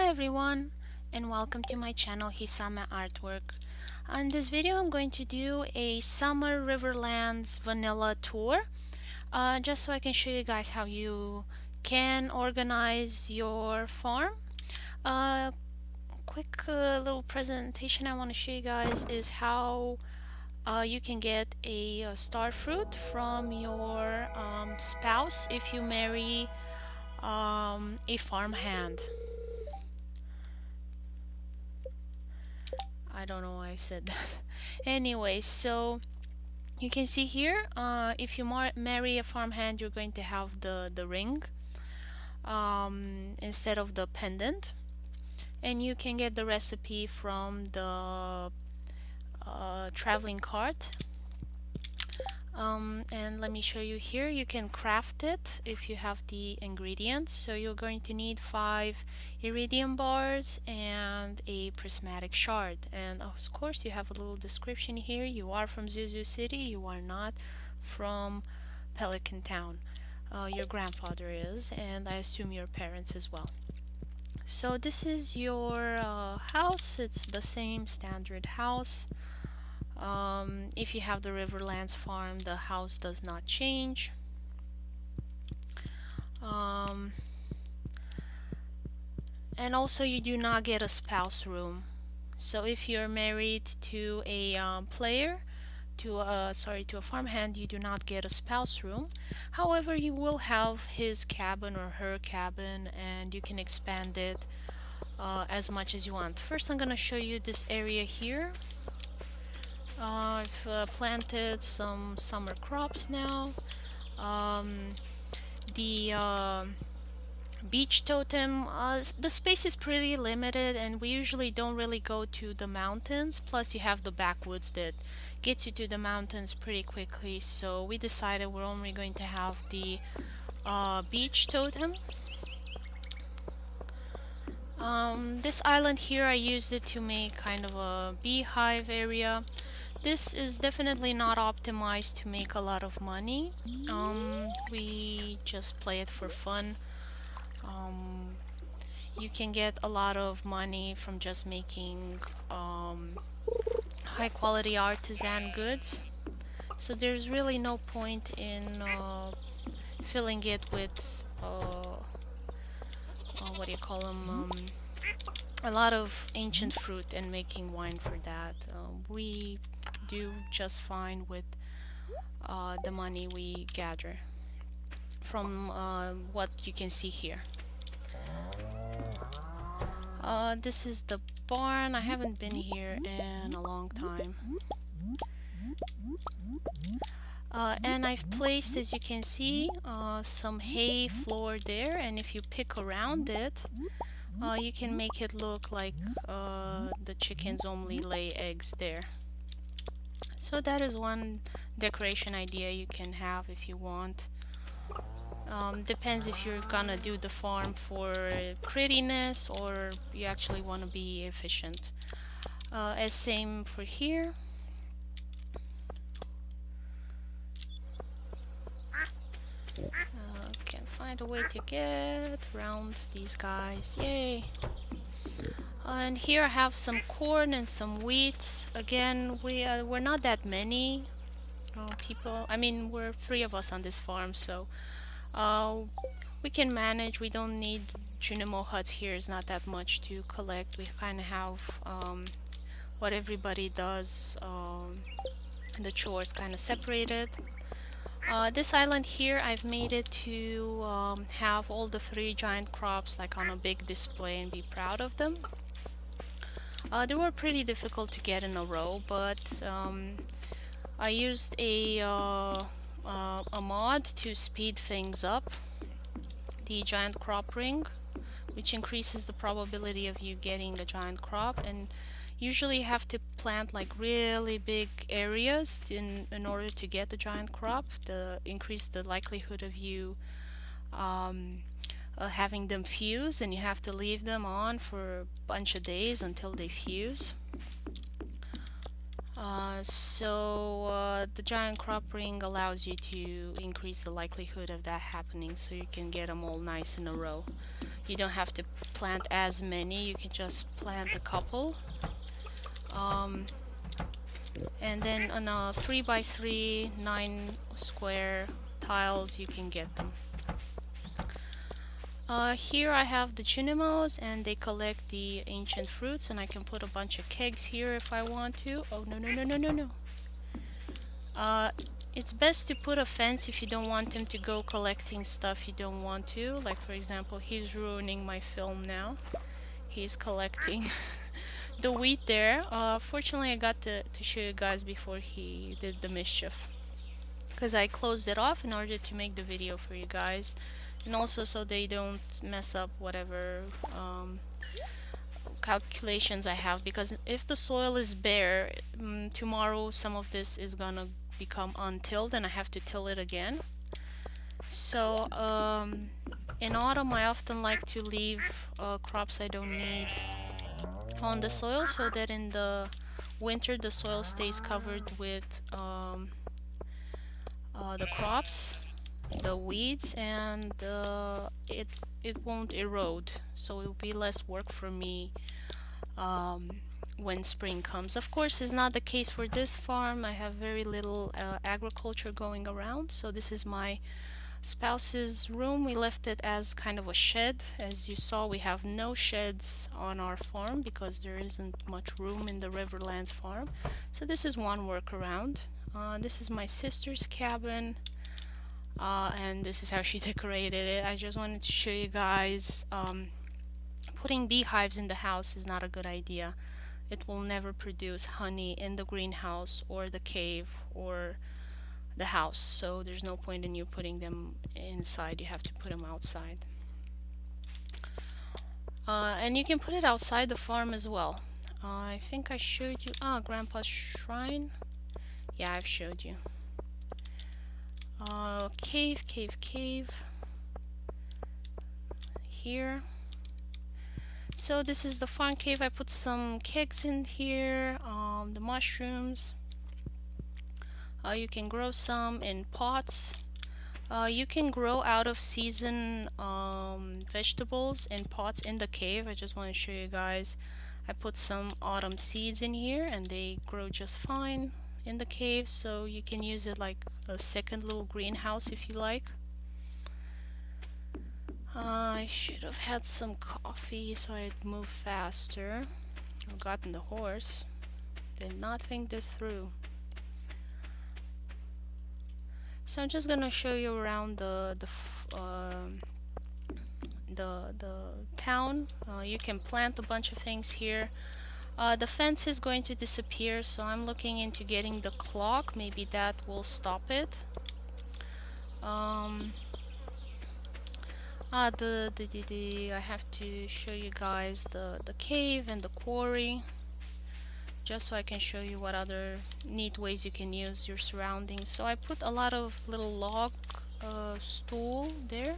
Hi everyone, and welcome to my channel Hisame Artwork. On this video I'm going to do a summer Riverlands vanilla tour, just so I can show you guys how you can organize your farm. Quick little presentation I want to show you guys is how you can get a star fruit from your spouse if you marry a farmhand. I don't know why I said that. Anyway, so you can see here, if you marry a farmhand, you're going to have the ring instead of the pendant, and you can get the recipe from the traveling cart. And let me show you here. You can craft it if you have the ingredients. So you're going to need 5 iridium bars and a prismatic shard. And of course you have a little description here. You are from Zuzu City. You are not from Pelican Town. Your grandfather is, and I assume your parents as well. So this is your house. It's the same standard house. If you have the Riverlands farm, the house does not change. And also you do not get a spouse room. So if you're married to a player, to a farmhand, you do not get a spouse room. However, you will have his cabin or her cabin, and you can expand it as much as you want. First, I'm gonna show you this area here. I've planted some summer crops now. The beach totem, the space is pretty limited, and we usually don't really go to the mountains. Plus you have the backwoods that gets you to the mountains pretty quickly, so we decided we're only going to have the beach totem. This island here, I used it to make kind of a beehive area. This is definitely not optimized to make a lot of money. We just play it for fun. You can get a lot of money from just making high quality artisan goods. So there's really no point in filling it with what do you call them? A lot of ancient fruit and making wine for that. We do just fine with the money we gather from what you can see here. This is the barn. I haven't been here in a long time. And I've placed, as you can see, some hay floor there, and if you pick around it, you can make it look like the chickens only lay eggs there. So that is one decoration idea you can have if you want. Depends if you're gonna do the farm for prettiness or you actually want to be efficient. As same for here. Can find a way to get around these guys. Yay! And here I have some corn and some wheat. Again, we're not that many people. I mean, we're 3 of us on this farm, so we can manage. We don't need Junimo huts here. It's not that much to collect. We kind of have what everybody does, the chores kind of separated. This island here, I've made it to have all the 3 giant crops like on a big display and be proud of them. They were pretty difficult to get in a row, but I used a mod to speed things up. The giant crop ring, which increases the probability of you getting a giant crop, and usually you have to plant like really big areas in order to get the giant crop, to increase the likelihood of you having them fuse, and you have to leave them on for a bunch of days until they fuse. The giant crop ring allows you to increase the likelihood of that happening, so you can get them all nice in a row. You don't have to plant as many, you can just plant a couple. And then on a 3x3 9 square tiles you can get them. Here I have the Junimos, and they collect the ancient fruits, and I can put a bunch of kegs here if I want to. Oh, no, no, no, no, no, no. It's best to put a fence if you don't want him to go collecting stuff you don't want to. Like, for example, he's ruining my film now. He's collecting the wheat there. Fortunately, I got to show you guys before he did the mischief, because I closed it off in order to make the video for you guys, and also so they don't mess up whatever calculations I have, because if the soil is bare, tomorrow some of this is gonna become untilled and I have to till it again. So in autumn I often like to leave crops I don't need on the soil, so that in the winter the soil stays covered with the crops, the weeds, and it won't erode, so it will be less work for me when spring comes. Of course, it's not the case for this farm. I have very little agriculture going around, so this is my spouse's room. We left it as kind of a shed. As you saw, we have no sheds on our farm because there isn't much room in the Riverlands farm. So this is one workaround. This is my sister's cabin, and this is how she decorated it. I just wanted to show you guys. Putting beehives in the house is not a good idea. It will never produce honey in the greenhouse or the cave or the house, so there's no point in you putting them inside. You have to put them outside. And you can put it outside the farm as well. I think I showed you Grandpa's shrine. Yeah, I've showed you. Cave here. So this is the farm cave. I put some kegs in here, the mushrooms. You can grow some in pots. You can grow out of season vegetables in pots in the cave. I just want to show you guys. I put some autumn seeds in here and they grow just fine in the cave, so you can use it like a second little greenhouse if you like. I should have had some coffee so I'd move faster. I've gotten the horse. Did not think this through. So I'm just gonna show you around the town. You can plant a bunch of things here. The fence is going to disappear, so I'm looking into getting the clock. Maybe that will stop it. I have to show you guys the cave and the quarry, just so I can show you what other neat ways you can use your surroundings. So I put a lot of little log stool there.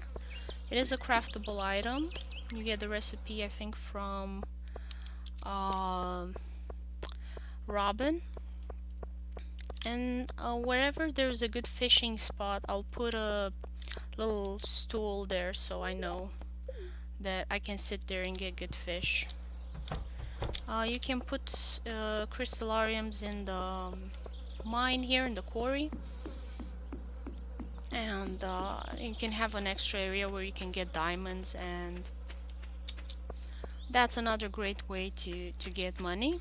It is a craftable item. You get the recipe, I think, from Robin. And wherever there's a good fishing spot, I'll put a little stool there so I know that I can sit there and get good fish. You can put crystallariums in the mine here in the quarry, and you can have an extra area where you can get diamonds, and that's another great way to get money.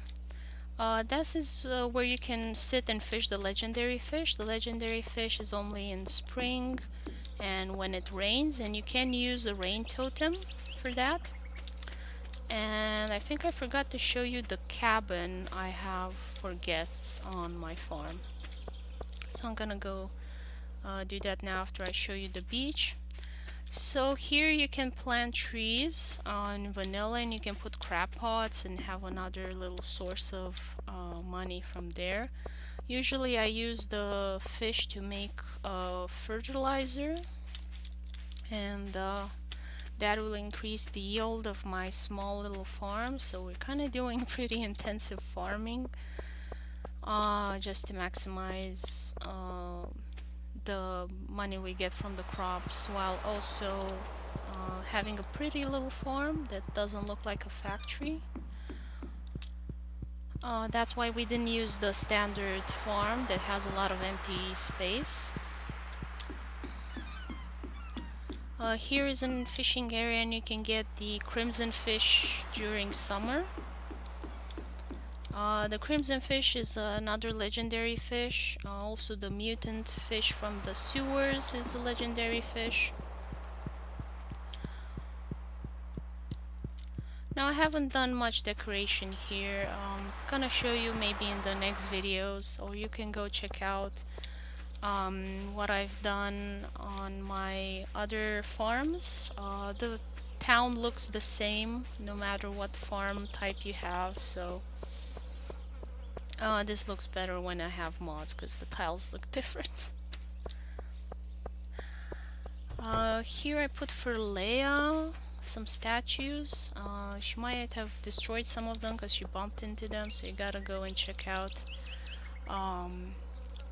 This is where you can sit and fish the legendary fish. The legendary fish is only in spring and when it rains, and you can use a rain totem for that. And I think I forgot to show you the cabin I have for guests on my farm. So I'm gonna go do that now after I show you the beach. So here you can plant trees on vanilla, and you can put crab pots and have another little source of money from there. Usually I use the fish to make fertilizer, and that will increase the yield of my small little farm. So we're kind of doing pretty intensive farming just to maximize the money we get from the crops, while also having a pretty little farm that doesn't look like a factory. That's why we didn't use the standard farm that has a lot of empty space. Here is a fishing area, and you can get the crimson fish during summer. The crimson fish is another legendary fish. Also the mutant fish from the sewers is a legendary fish. Now I haven't done much decoration here. Gonna show you maybe in the next videos, or you can go check out what I've done on my other farms. The town looks the same no matter what farm type you have, so this looks better when I have mods because the tiles look different. Here I put for Leia some statues. She might have destroyed some of them because she bumped into them, so you gotta go and check out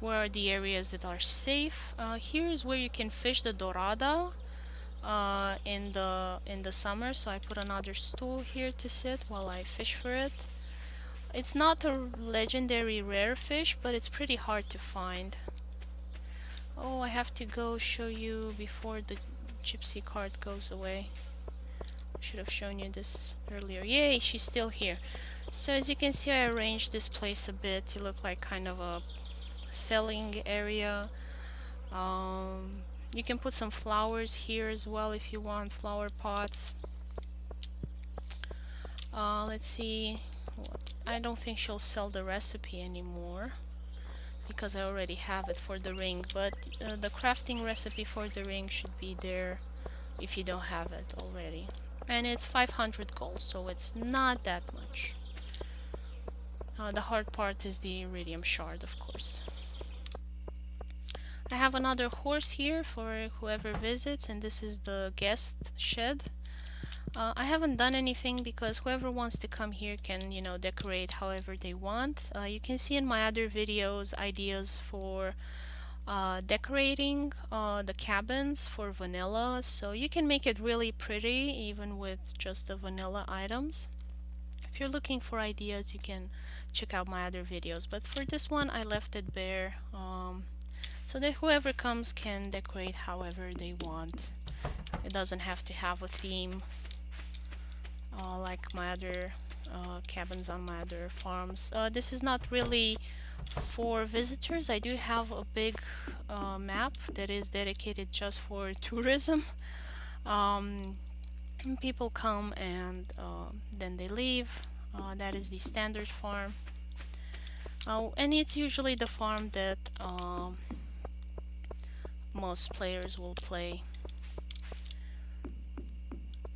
where are the areas that are safe. Here is where you can fish the dorada in the summer, so I put another stool here to sit while I fish for it. It's not a legendary rare fish, but it's pretty hard to find. Oh, I have to go show you before the gypsy cart goes away. Should have shown you this earlier. Yay, she's still here. So as you can see, I arranged this place a bit to look like kind of a selling area. You can put some flowers here as well if you want, flower pots. Let's see. I don't think she'll sell the recipe anymore because I already have it for the ring, but the crafting recipe for the ring should be there if you don't have it already. And it's 500 gold, so it's not that much. The hard part is the iridium shard, of course. I have another horse here for whoever visits, and this is the guest shed. I haven't done anything because whoever wants to come here can, you know, decorate however they want. You can see in my other videos ideas for decorating the cabins for vanilla, so you can make it really pretty even with just the vanilla items. If you're looking for ideas, you can check out my other videos, but for this one I left it bare so that whoever comes can decorate however they want. It doesn't have to have a theme like my other cabins on my other farms. This is not really for visitors. I do have a big map that is dedicated just for tourism. People come and then they leave. That is the standard farm. And it's usually the farm that most players will play.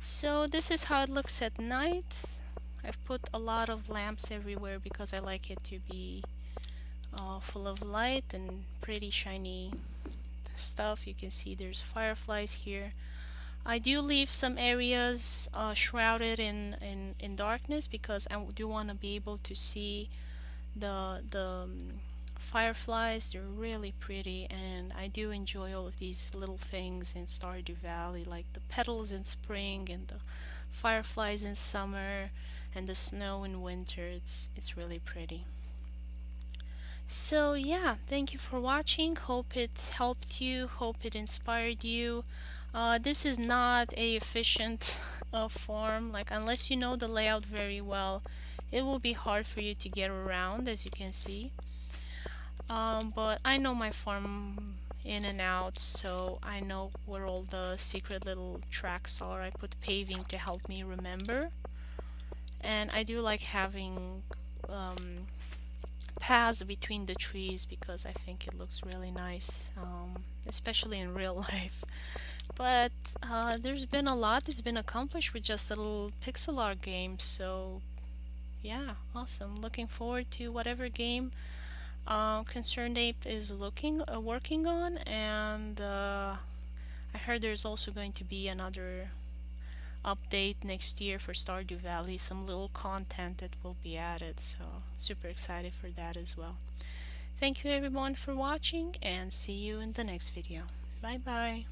So this is how it looks at night. I've put a lot of lamps everywhere because I like it to be full of light and pretty shiny stuff. You can see there's fireflies here. I do leave some areas shrouded in darkness because I do want to be able to see the fireflies. They're really pretty, and I do enjoy all of these little things in Stardew Valley, like the petals in spring and the fireflies in summer and the snow in winter. It's really pretty. So yeah, thank you for watching. Hope it helped you, hope it inspired you. This is not a efficient farm, like unless you know the layout very well, it will be hard for you to get around, as you can see. But I know my farm in and out, so I know where all the secret little tracks are. I put paving to help me remember. And I do like having paths between the trees because I think it looks really nice, especially in real life. But there's been a lot that's been accomplished with just a little pixel art game, so yeah, awesome. Looking forward to whatever game Concerned Ape is working on, and I heard there's also going to be another update next year for Stardew Valley, some little content that will be added, so super excited for that as well. Thank you everyone for watching, and see you in the next video. Bye bye.